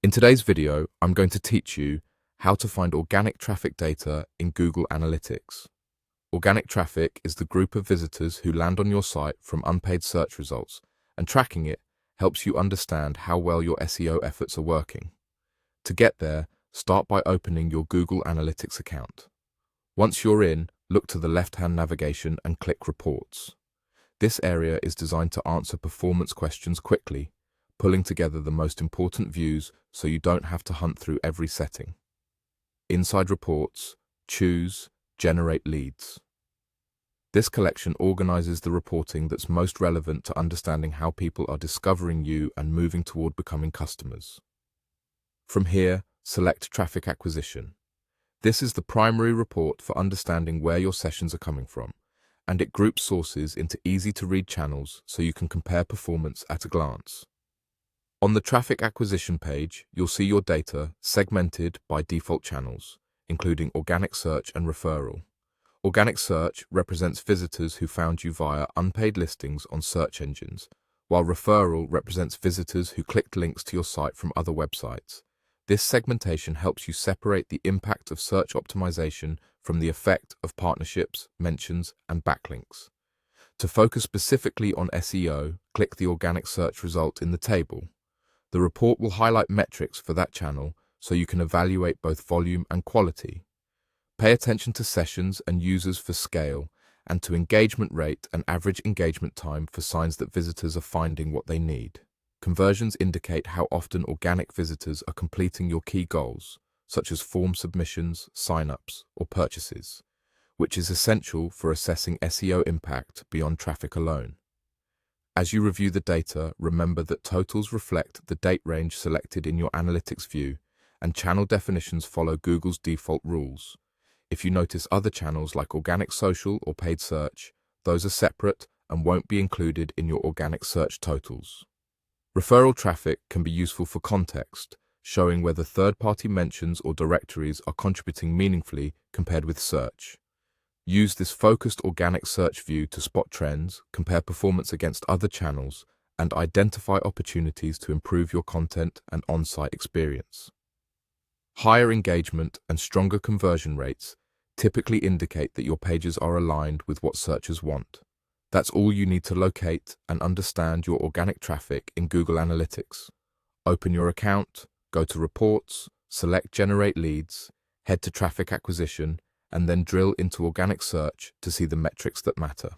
In today's video, I'm going to teach you how to find organic traffic data in Google Analytics. Organic traffic is the group of visitors who land on your site from unpaid search results, and tracking it helps you understand how well your SEO efforts are working. To get there, start by opening your Google Analytics account. Once you're in, look to the left-hand navigation and click Reports. This area is designed to answer performance questions quickly, pulling together the most important views so you don't have to hunt through every setting. Inside Reports, choose Generate Leads. This collection organizes the reporting that's most relevant to understanding how people are discovering you and moving toward becoming customers. From here, select Traffic Acquisition. This is the primary report for understanding where your sessions are coming from, and it groups sources into easy-to-read channels so you can compare performance at a glance. On the Traffic Acquisition page, you'll see your data segmented by default channels, including organic search and referral. Organic search represents visitors who found you via unpaid listings on search engines, while referral represents visitors who clicked links to your site from other websites. This segmentation helps you separate the impact of search optimization from the effect of partnerships, mentions, and backlinks. To focus specifically on SEO, click the organic search result in the table. The report will highlight metrics for that channel so you can evaluate both volume and quality. Pay attention to sessions and users for scale, and to engagement rate and average engagement time for signs that visitors are finding what they need. Conversions indicate how often organic visitors are completing your key goals, such as form submissions, sign-ups, or purchases, which is essential for assessing SEO impact beyond traffic alone. As you review the data, remember that totals reflect the date range selected in your analytics view, and channel definitions follow Google's default rules. If you notice other channels like organic social or paid search, those are separate and won't be included in your organic search totals. Referral traffic can be useful for context, showing whether third-party mentions or directories are contributing meaningfully compared with search. Use this focused organic search view to spot trends, compare performance against other channels, and identify opportunities to improve your content and on-site experience. Higher engagement and stronger conversion rates typically indicate that your pages are aligned with what searchers want. That's all you need to locate and understand your organic traffic in Google Analytics. Open your account, go to Reports, select Generate Leads, head to Traffic Acquisition, and then drill into organic search to see the metrics that matter.